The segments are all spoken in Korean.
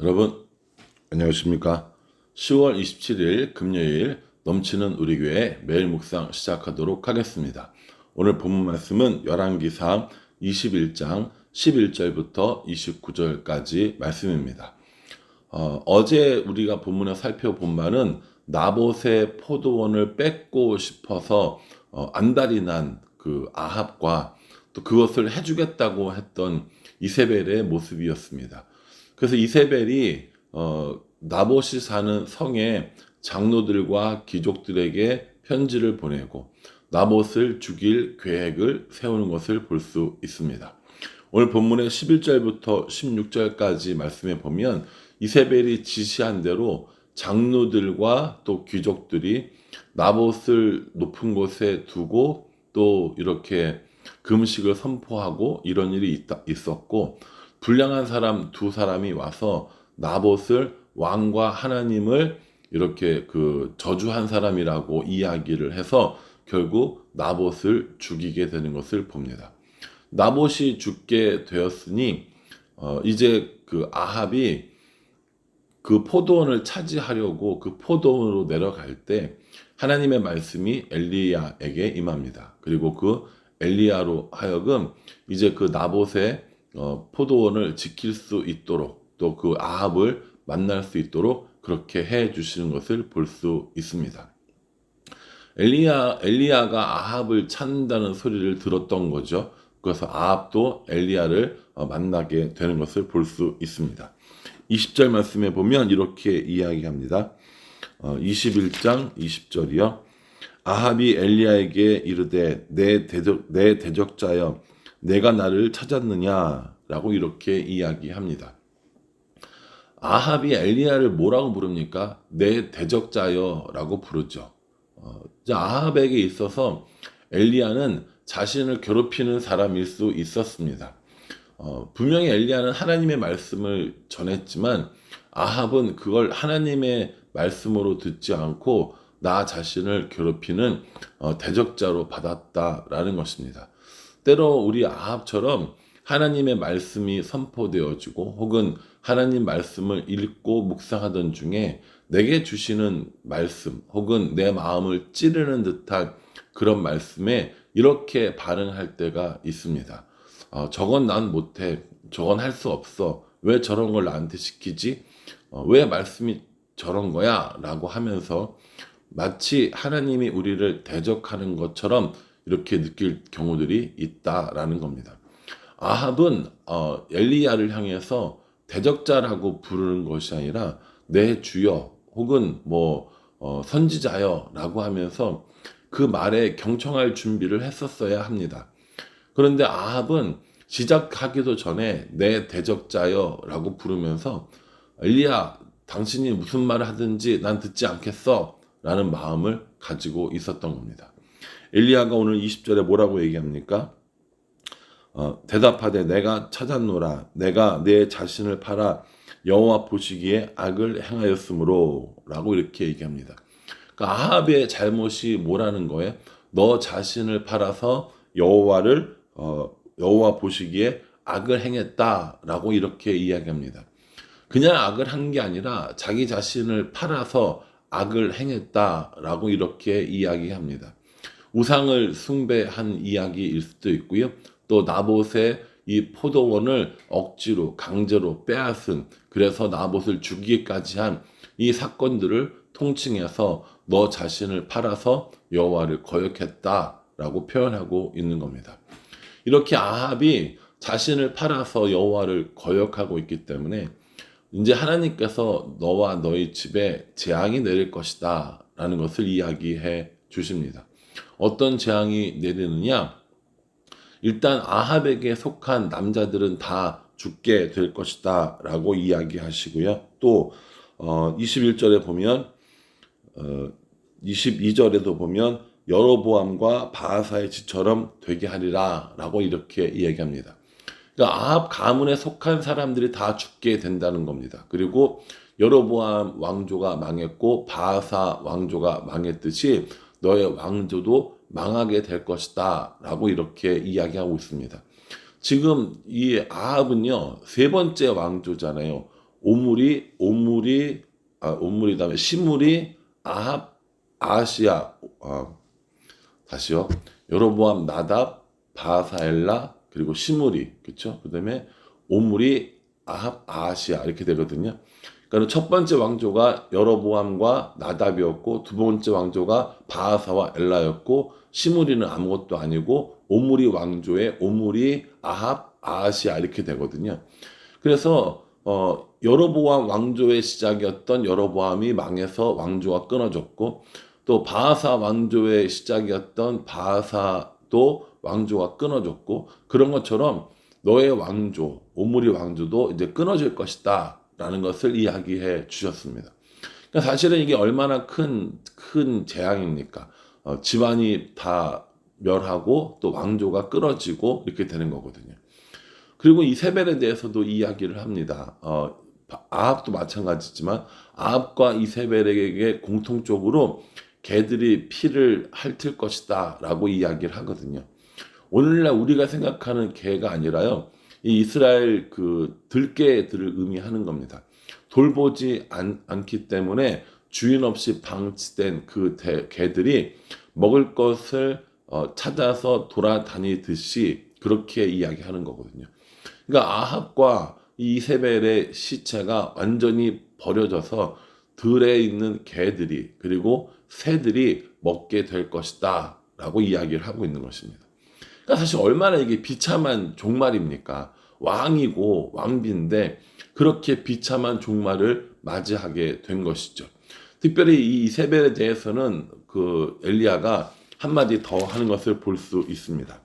여러분 안녕하십니까? 10월 27일 금요일 넘치는 우리 교회 매일 묵상 시작하도록 하겠습니다. 오늘 본문 말씀은 열왕기상 21장 11절부터 29절까지 말씀입니다. 어제 우리가 본문에 살펴본 바는 나봇의 포도원을 뺏고 싶어서 안달이 난 그 아합과 또 그것을 해주겠다고 했던 이세벨의 모습이었습니다. 그래서 이세벨이 나봇이 사는 성의 장로들과 귀족들에게 편지를 보내고 나봇을 죽일 계획을 세우는 것을 볼 수 있습니다. 오늘 본문의 11절부터 16절까지 말씀해 보면 이세벨이 지시한 대로 장로들과 또 귀족들이 나봇을 높은 곳에 두고 또 이렇게 금식을 선포하고 이런 일이 있었고, 불량한 사람 두 사람이 와서 나봇을 왕과 하나님을 이렇게 저주한 사람이라고 이야기를 해서 결국 나봇을 죽이게 되는 것을 봅니다. 나봇이 죽게 되었으니 이제 아합이 그 포도원을 차지하려고 그 포도원으로 내려갈 때 하나님의 말씀이 엘리야에게 임합니다. 그리고 그 엘리야로 하여금 이제 그 나봇의 포도원을 지킬 수 있도록 또 그 아합을 만날 수 있도록 그렇게 해 주시는 것을 볼 수 있습니다. 엘리야가 아합을 찾는다는 소리를 들었던 거죠. 그래서 아합도 엘리야를 만나게 되는 것을 볼 수 있습니다. 20절 말씀에 보면 이렇게 이야기합니다. 21장 20절이요. 아합이 엘리야에게 이르되 내 대적자여 내가 나를 찾았느냐라고 이렇게 이야기합니다. 아합이 엘리야를 뭐라고 부릅니까? 내 대적자여라고 부르죠. 아합에게 있어서 엘리야는 자신을 괴롭히는 사람일 수 있었습니다. 분명히 엘리야는 하나님의 말씀을 전했지만 아합은 그걸 하나님의 말씀으로 듣지 않고 나 자신을 괴롭히는 대적자로 받았다라는 것입니다. 때로 우리 아합처럼 하나님의 말씀이 선포되어지고 혹은 하나님 말씀을 읽고 묵상하던 중에 내게 주시는 말씀 혹은 내 마음을 찌르는 듯한 그런 말씀에 이렇게 반응할 때가 있습니다. 저건 난 못해. 저건 할 수 없어. 왜 저런 걸 나한테 시키지? 왜 말씀이 저런 거야? 라고 하면서 마치 하나님이 우리를 대적하는 것처럼 이렇게 느낄 경우들이 있다라는 겁니다. 아합은 엘리야를 향해서 대적자라고 부르는 것이 아니라 내 주여 혹은 선지자여 라고 하면서 그 말에 경청할 준비를 했었어야 합니다. 그런데 아합은 시작하기도 전에 내 대적자여 라고 부르면서 엘리야 당신이 무슨 말을 하든지 난 듣지 않겠어 라는 마음을 가지고 있었던 겁니다. 엘리야가 오늘 20절에 뭐라고 얘기합니까? 대답하되 내가 찾았노라 내가 내 자신을 팔아 여호와 보시기에 악을 행하였으므로 라고 이렇게 얘기합니다. 그러니까 아합의 잘못이 뭐라는 거예요? 너 자신을 팔아서 여호와 보시기에 악을 행했다라고 이렇게 이야기합니다. 그냥 악을 한 게 아니라 자기 자신을 팔아서 악을 행했다라고 이렇게 이야기합니다. 우상을 숭배한 이야기일 수도 있고요. 또 나봇의 이 포도원을 억지로 강제로 빼앗은, 그래서 나봇을 죽이기까지 한 이 사건들을 통칭해서 너 자신을 팔아서 여호와를 거역했다라고 표현하고 있는 겁니다. 이렇게 아합이 자신을 팔아서 여호와를 거역하고 있기 때문에 이제 하나님께서 너와 너희 집에 재앙이 내릴 것이다 라는 것을 이야기해 주십니다. 어떤 재앙이 내리느냐? 일단 아합에게 속한 남자들은 다 죽게 될 것이다 라고 이야기하시고요. 또 21절에 보면 22절에도 보면 여로보암과 바하사의 지처럼 되게 하리라 라고 이렇게 이야기합니다. 그러니까 아합 가문에 속한 사람들이 다 죽게 된다는 겁니다. 그리고 여로보암 왕조가 망했고 바하사 왕조가 망했듯이 너의 왕조도 망하게 될 것이다 라고 이렇게 이야기하고 있습니다. 지금 이 아합은요 3번째 왕조잖아요. 오물이 다음에 시므리, 아합, 아하시야. 다시요. 여로보암, 나답, 바사엘라, 그리고 시므리, 그렇죠? 그다음에 오물이, 아합, 아하시야 이렇게 되거든요. 그러니까 첫 번째 왕조가 여로보암과 나답이었고 두 번째 왕조가 바하사와 엘라였고 시므리는 아무것도 아니고 오므리 왕조의 오므리, 아합, 아하시야 이렇게 되거든요. 그래서 여로보암 왕조의 시작이었던 여로보암이 망해서 왕조가 끊어졌고 또 바하사 왕조의 시작이었던 바하사도 왕조가 끊어졌고 그런 것처럼 너의 왕조, 오므리 왕조도 이제 끊어질 것이다 라는 것을 이야기해 주셨습니다. 그러니까 사실은 이게 얼마나 큰 재앙입니까? 집안이 다 멸하고 또 왕조가 끊어지고 이렇게 되는 거거든요. 그리고 이세벨에 대해서도 이야기를 합니다. 아합도 마찬가지지만 아합과 이세벨에게 공통적으로 개들이 피를 핥을 것이다 라고 이야기를 하거든요. 오늘날 우리가 생각하는 개가 아니라요. 이 이스라엘 그 들개들을 의미하는 겁니다. 돌보지 않기 때문에 주인 없이 방치된 그 개들이 먹을 것을 찾아서 돌아다니듯이 그렇게 이야기하는 거거든요. 그러니까 아합과 이세벨의 시체가 완전히 버려져서 들에 있는 개들이 그리고 새들이 먹게 될 것이다 라고 이야기를 하고 있는 것입니다. 그러니까 사실 얼마나 이게 비참한 종말입니까? 왕이고 왕비인데 그렇게 비참한 종말을 맞이하게 된 것이죠. 특별히 이 이세벨에 대해서는 그 엘리야가 한마디 더 하는 것을 볼 수 있습니다.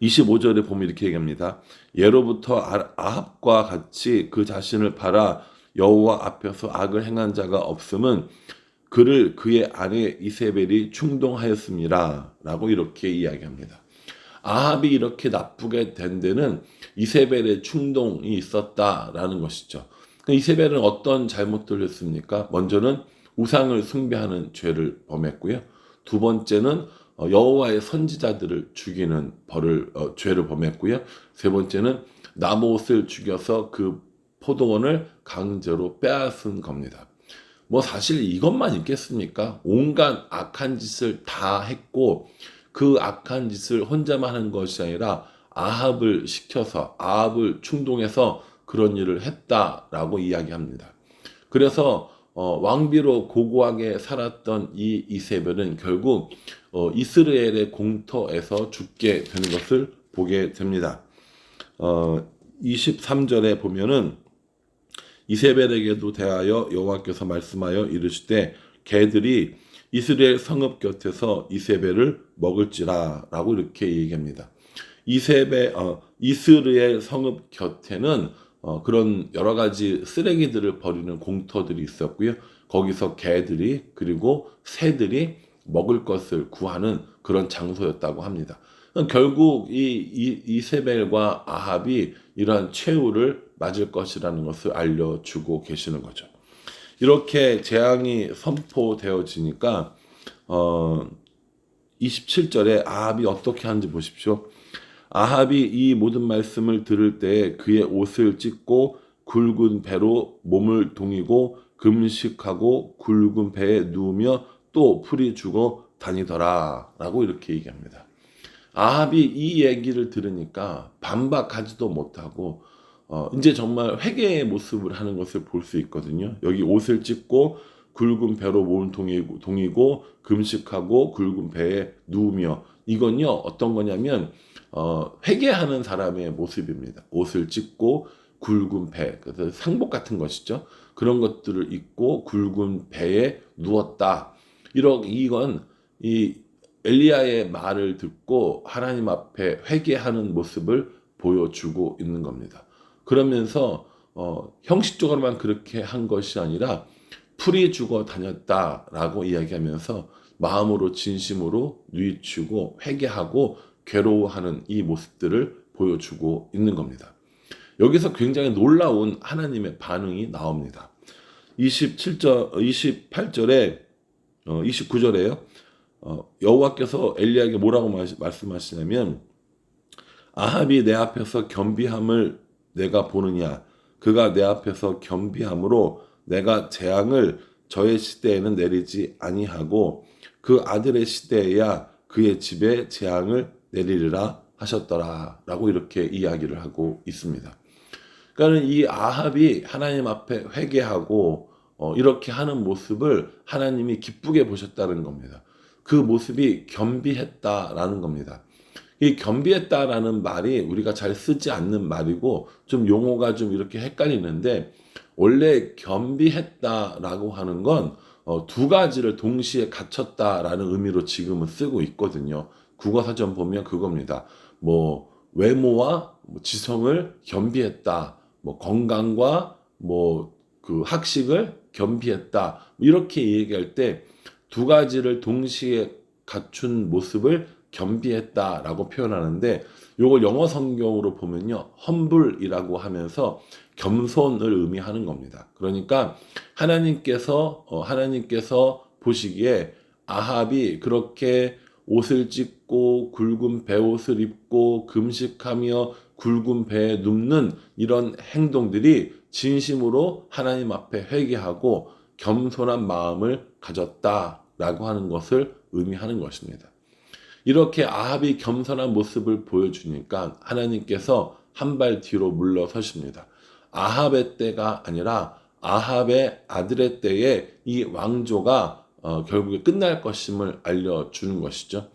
25절에 보면 이렇게 얘기합니다. 예로부터 아합과 같이 그 자신을 팔아 여호와 앞에서 악을 행한 자가 없음은 그를 그의 아내 이세벨이 충동하였습니다 라고 이렇게 이야기합니다. 아합이 이렇게 나쁘게 된 데는 이세벨의 충동이 있었다라는 것이죠. 이세벨은 어떤 잘못들을 했습니까? 먼저는 우상을 숭배하는 죄를 범했고요. 두 번째는 여호와의 선지자들을 죽이는 죄를 범했고요. 세 번째는 나봇을 죽여서 그 포도원을 강제로 빼앗은 겁니다. 뭐 사실 이것만 있겠습니까? 온갖 악한 짓을 다 했고 그 악한 짓을 혼자만 한 것이 아니라 아합을 시켜서 아합을 충동해서 그런 일을 했다라고 이야기합니다. 그래서 왕비로 고고하게 살았던 이 이세벨은 결국 이스라엘의 공터에서 죽게 되는 것을 보게 됩니다. 23절에 보면은 이세벨에게도 대하여 여호와께서 말씀하여 이르시되 개들이 이스라엘 성읍 곁에서 이세벨을 먹을지라 라고 이렇게 얘기합니다. 이스라엘 성읍 곁에는 그런 여러 가지 쓰레기들을 버리는 공터들이 있었고요. 거기서 개들이 그리고 새들이 먹을 것을 구하는 그런 장소였다고 합니다. 결국 이세벨과 아합이 이러한 최후를 맞을 것이라는 것을 알려주고 계시는 거죠. 이렇게 재앙이 선포되어지니까 27절에 아합이 어떻게 하는지 보십시오. 아합이 이 모든 말씀을 들을 때 그의 옷을 찢고 굵은 배로 몸을 동이고 금식하고 굵은 배에 누우며 또 풀이 죽어 다니더라 라고 이렇게 얘기합니다. 아합이 이 얘기를 들으니까 반박하지도 못하고 이제 정말 회개의 모습을 하는 것을 볼 수 있거든요. 여기 옷을 찢고 굵은 배로 몸을 동이고 금식하고 굵은 배에 누우며 이건요 어떤 거냐면 회개하는 사람의 모습입니다. 옷을 찢고 굵은 배, 그래서 상복 같은 것이죠. 그런 것들을 입고 굵은 배에 누웠다. 이건 이 엘리야의 말을 듣고 하나님 앞에 회개하는 모습을 보여주고 있는 겁니다. 그러면서 형식적으로만 그렇게 한 것이 아니라 풀이 죽어 다녔다라고 이야기하면서 마음으로 진심으로 뉘우치고 회개하고 괴로워하는 이 모습들을 보여주고 있는 겁니다. 여기서 굉장히 놀라운 하나님의 반응이 나옵니다. 28절에 29절에요. 여호와께서 엘리야에게 뭐라고 말씀하시냐면 아합이 내 앞에서 겸비함을 내가 보느냐 그가 내 앞에서 겸비함으로 내가 재앙을 저의 시대에는 내리지 아니하고 그 아들의 시대에야 그의 집에 재앙을 내리리라 하셨더라 라고 이렇게 이야기를 하고 있습니다. 그러니까 이 아합이 하나님 앞에 회개하고 이렇게 하는 모습을 하나님이 기쁘게 보셨다는 겁니다. 그 모습이 겸비했다라는 겁니다. 이 겸비했다라는 말이 우리가 잘 쓰지 않는 말이고 좀 용어가 좀 이렇게 헷갈리는데, 원래 겸비했다라고 하는 건 두 가지를 동시에 갖췄다라는 의미로 지금은 쓰고 있거든요. 국어사전 보면 그겁니다. 뭐 외모와 지성을 겸비했다, 뭐 건강과 뭐 그 학식을 겸비했다, 이렇게 얘기할 때 두 가지를 동시에 갖춘 모습을 겸비했다라고 표현하는데, 이걸 영어 성경으로 보면요, humble이라고 하면서 겸손을 의미하는 겁니다. 그러니까 하나님께서 보시기에 아합이 그렇게 옷을 찢고 굵은 베옷을 입고 금식하며 굵은 배에 눕는 이런 행동들이 진심으로 하나님 앞에 회개하고 겸손한 마음을 가졌다라고 하는 것을 의미하는 것입니다. 이렇게 아합이 겸손한 모습을 보여주니까 하나님께서 한 발 뒤로 물러서십니다. 아합의 때가 아니라 아합의 아들의 때에 이 왕조가 결국에 끝날 것임을 알려주는 것이죠.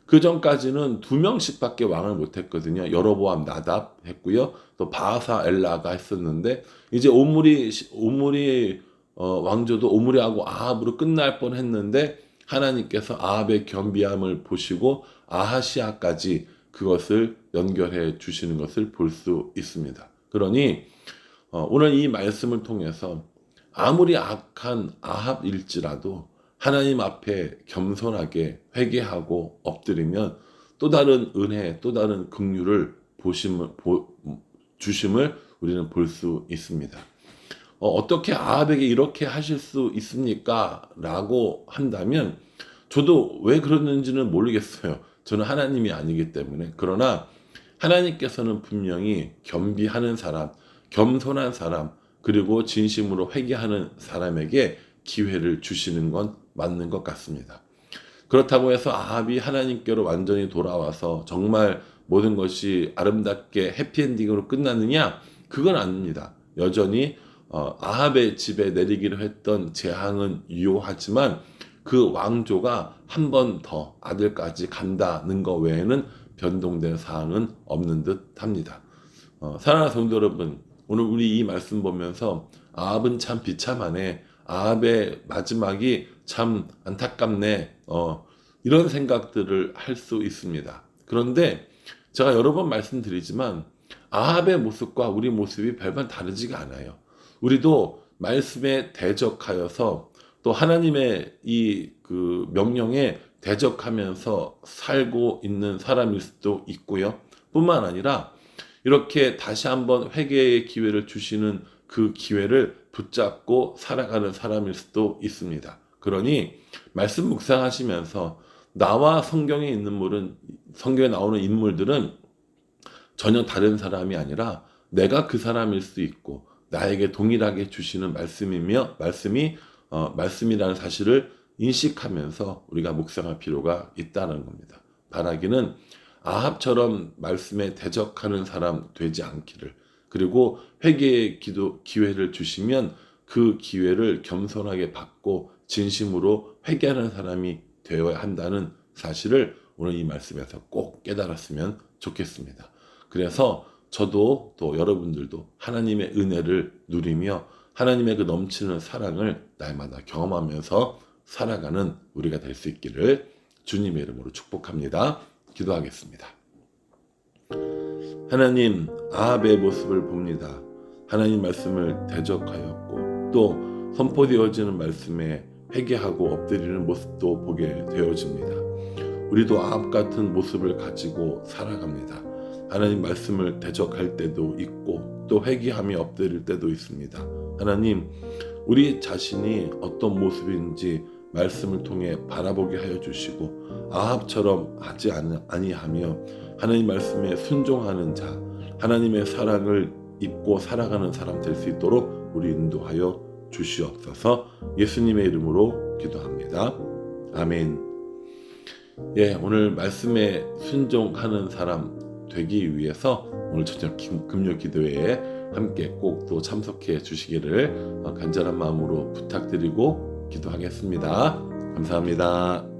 그 전까지는 2명씩밖에 왕을 못했거든요. 여로보암 나답 했고요, 또 바하사 엘라가 했었는데, 이제 오므리 왕조도 오므리하고 아합으로 끝날 뻔했는데 하나님께서 아합의 겸비함을 보시고 아하시아까지 그것을 연결해 주시는 것을 볼 수 있습니다. 그러니 오늘 이 말씀을 통해서 아무리 악한 아합일지라도 하나님 앞에 겸손하게 회개하고 엎드리면 또 다른 은혜, 또 다른 긍휼을 주심을 우리는 볼 수 있습니다. 어떻게 아합에게 이렇게 하실 수 있습니까? 라고 한다면 저도 왜 그러는지는 모르겠어요. 저는 하나님이 아니기 때문에. 그러나 하나님께서는 분명히 겸비하는 사람, 겸손한 사람, 그리고 진심으로 회개하는 사람에게 기회를 주시는 건 맞는 것 같습니다. 그렇다고 해서 아합이 하나님께로 완전히 돌아와서 정말 모든 것이 아름답게 해피엔딩으로 끝났느냐? 그건 아닙니다. 여전히 아합의 집에 내리기로 했던 재앙은 유효하지만 그 왕조가 한 번 더 아들까지 간다는 것 외에는 변동된 사항은 없는 듯 합니다. 사랑하는 성도 여러분, 오늘 우리 이 말씀 보면서 아합은 참 비참하네, 아합의 마지막이 참 안타깝네, 이런 생각들을 할 수 있습니다. 그런데 제가 여러 번 말씀드리지만 아합의 모습과 우리 모습이 별반 다르지가 않아요. 우리도 말씀에 대적하여서 또 하나님의 이 그 명령에 대적하면서 살고 있는 사람일 수도 있고요. 뿐만 아니라 이렇게 다시 한번 회개의 기회를 주시는 그 기회를 붙잡고 살아가는 사람일 수도 있습니다. 그러니 말씀 묵상하시면서 나와 성경에 나오는 인물들은 전혀 다른 사람이 아니라 내가 그 사람일 수 있고 나에게 동일하게 주시는 말씀이라는 사실을 인식하면서 우리가 묵상할 필요가 있다는 겁니다. 바라기는 아합처럼 말씀에 대적하는 사람 되지 않기를, 그리고 회개의 기회를 주시면 그 기회를 겸손하게 받고 진심으로 회개하는 사람이 되어야 한다는 사실을 오늘 이 말씀에서 꼭 깨달았으면 좋겠습니다. 그래서 저도 또 여러분들도 하나님의 은혜를 누리며 하나님의 그 넘치는 사랑을 날마다 경험하면서 살아가는 우리가 될 수 있기를 주님의 이름으로 축복합니다. 기도하겠습니다. 하나님, 아합의 모습을 봅니다. 하나님 말씀을 대적하였고 또 선포되어지는 말씀에 회개하고 엎드리는 모습도 보게 되어집니다. 우리도 아합 같은 모습을 가지고 살아갑니다. 하나님 말씀을 대적할 때도 있고 또 회개하며 엎드릴 때도 있습니다. 하나님, 우리 자신이 어떤 모습인지 말씀을 통해 바라보게 하여 주시고 아합처럼 하지 아니하며 하나님 말씀에 순종하는 자, 하나님의 사랑을 입고 살아가는 사람 될 수 있도록 우리 인도하여 주시옵소서. 예수님의 이름으로 기도합니다. 아멘. 예, 오늘 말씀에 순종하는 사람 되기 위해서 오늘 저녁 금요 기도회에 함께 꼭 또 참석해 주시기를 간절한 마음으로 부탁드리고 기도하겠습니다. 감사합니다.